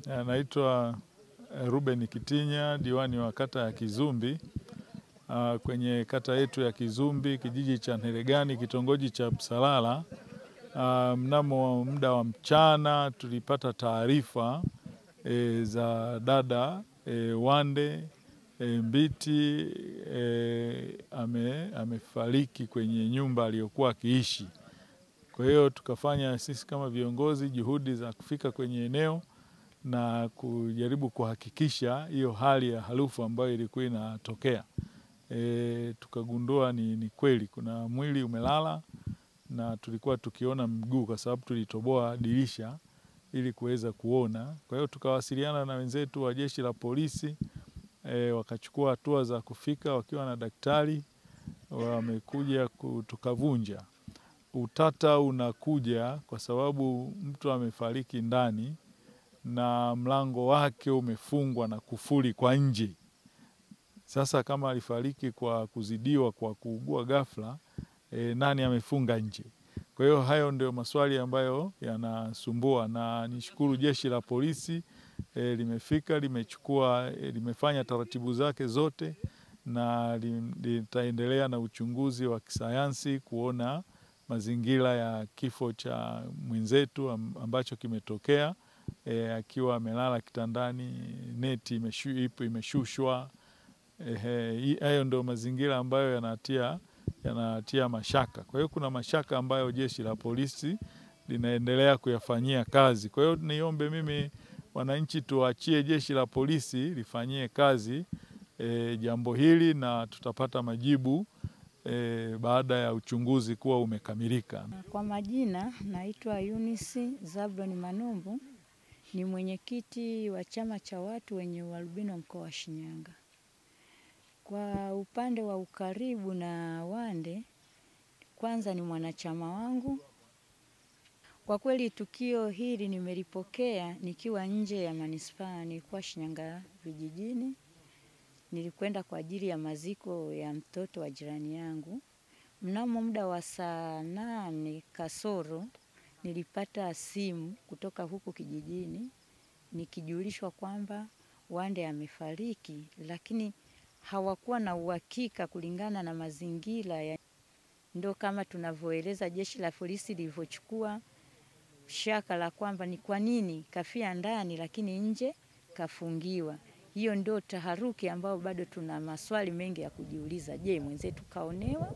Naitwa Ruben Kitinya, diwani wa kata ya Kizumbi. Kwenye kata yetu ya Kizumbi, kijiji cha Nheregani, kitongoji cha Msalala, mnamo muda wa mchana tulipata taarifa za dada Wande Mbiti amefariki kwenye nyumba aliyokuwa akiishi. Kwa hiyo tukafanya sisi kama viongozi juhudi za kufika kwenye eneo na kujaribu kuhakikisha hiyo hali ya harufu ambayo ilikuwa inatokea. Tukagundua ni kweli kuna mwili umelala, na tulikuwa tukiona mguu kwa sababu tulitoboa dirisha ili kuweza kuona. Kwa hiyo tukawasiliana na wenzetu wa jeshi la polisi, wakachukua hatua za kufika wakiwa na daktari, wamekuja tukavunja. Utata unakuja kwa sababu mtu amefariki ndani na mlango wake umefungwa na kufuli kwa nje. Sasa kama alifariki kwa kuzidiwa kwa kuugua ghafla, nani amefunga nje? Kwa hiyo hayo ndio maswali ambayo yanasumbua, na nishukuru jeshi la polisi limefika, limefanya taratibu zake zote, na litaendelea na uchunguzi wa kisayansi kuona mazingira ya kifo cha mwenzetu ambacho kimetokea akiwa amelala kitandani, neti imeshushwa. Hayo ndio mazingira ambayo yanatia mashaka. Kwa hiyo kuna mashaka ambayo jeshi la polisi linaendelea kuyafanyia kazi. Kwa hiyo niombe mimi wananchi tuachie jeshi la polisi lifanyie kazi jambo hili, na tutapata majibu baada ya uchunguzi kuwa umekamilika. Kwa majina naitwa Eunice Zablon Manumbu, ni mwenyekiti wa chama cha watu wenye ualbino mkoa wa Shinyanga. Kwa upande wa ukaribu na Wande, kwanza ni mwanachama wangu. Kwa kweli tukio hili nimelipokea nikiwa nje ya manispaa, nilikuwa Shinyanga vijijini. Nilikwenda kwa ajili ya maziko ya mtoto wa jirani yangu. Mnamo muda wa saa 8 kasoro nilipata simu kutoka huku kijijini nikijulishwa kwamba Wande amefariki, lakini hawakuwa na uhakika kulingana na mazingira ya ndo kama tunavyoeleza jeshi la polisi lilivyochukua shaka la kwamba ni kwa nini kafia ndani lakini nje kafungiwa. Hiyo ndio taharuki ambao bado tuna maswali mengi ya kujiuliza. Je, mwenzetu kaonewa?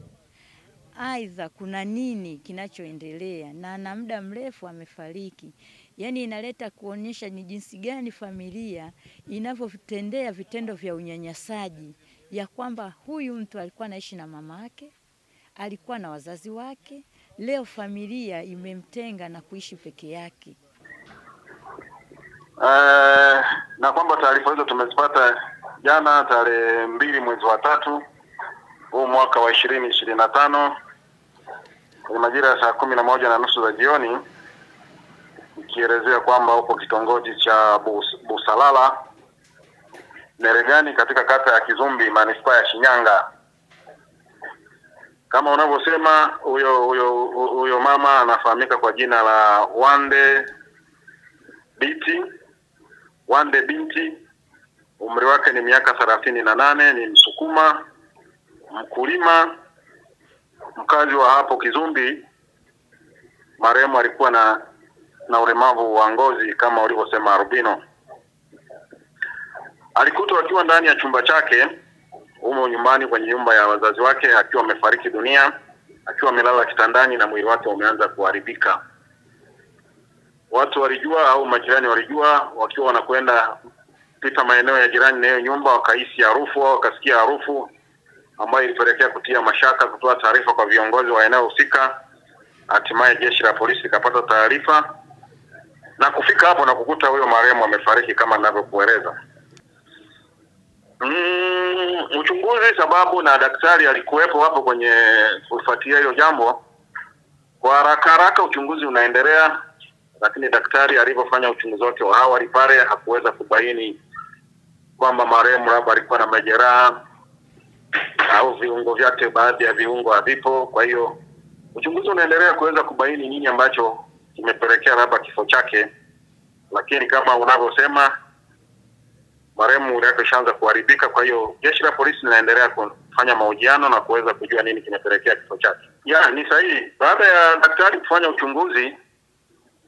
Aidha kuna nini kinachoendelea, na muda mrefu amefariki. Yani inaleta kuonyesha ni jinsi gani familia inavyotendea vitendo vya unyanyasaji, ya kwamba huyu mtu alikuwa anaishi na mama yake, alikuwa na wazazi wake, leo familia imemtenga na kuishi peke yake. Na kwamba taarifa hizo tumezipata jana tarehe 2 mwezi wa 3 huu mwaka wa 2025 kwenye majira ya saa 11:30 za jioni, ikielezea kwamba upo kitongoji cha Busalala Nheregani katika kata ya Kizumbi manispaa ya Shinyanga. Kama unavyosema, huyo mama anafahamika kwa jina la Wande Binti. Umri wake ni miaka 38, ni Msukuma, mkulima, mkazi wa hapo Kizumbi. Marehemu alikuwa na ulemavu wa ngozi kama ulivyosema albino. Alikutwa akiwa ndani ya chumba chake humo nyumbani kwenye nyumba ya wazazi wake, akiwa amefariki dunia, akiwa amelala kitandani na mwili wake umeanza kuharibika. Watu walijua au majirani walijua, wakiwa wanakwenda pita maeneo ya jirani na hiyo nyumba, wakahisi harufu au wakasikia harufu ambayo ilipelekea kutia mashaka, kutoa taarifa kwa viongozi wa eneo husika. Hatimaye jeshi la polisi likapata taarifa na kufika hapo na kukuta huyo marehemu amefariki kama ninavyokueleza. Uchunguzi sababu na daktari alikuwepo hapo kwenye kufuatia hiyo jambo. Kwa haraka uchunguzi unaendelea, lakini daktari alipofanya uchunguzi wake wa awali pale hakuweza kubaini kwamba marehemu labda alikuwa na majeraha au viungo vyake, baadhi ya viungo havipo. Kwa hiyo uchunguzi unaendelea kuweza kubaini nini ambacho kimepelekea labda kifo chake, lakini kama unavyosema marehemu mwili wake ushaanza kuharibika. Kwa hiyo jeshi la polisi linaendelea kufanya mahojiano na kuweza kujua nini kimepelekea kifo chake. Ni sahihi. Baada ya daktari kufanya uchunguzi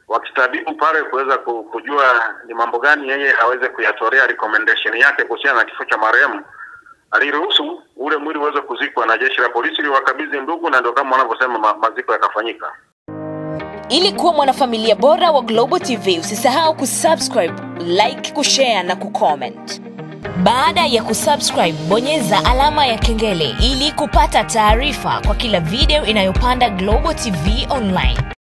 wa kitabibu pale kuweza kujua ni mambo gani yeye aweze kuyatolea recommendation yake kuhusiana na kifo cha marehemu, aliruhusu ule mwili uweze kuzikwa na jeshi la polisi liwakabidhi ndugu, na ndio kama wanavyosema maziko yakafanyika. Ili kuwa mwanafamilia bora wa Global TV, usisahau kusubscribe, like, kushare na kucomment. Baada ya kusubscribe, bonyeza alama ya kengele ili kupata taarifa kwa kila video inayopanda Global TV Online.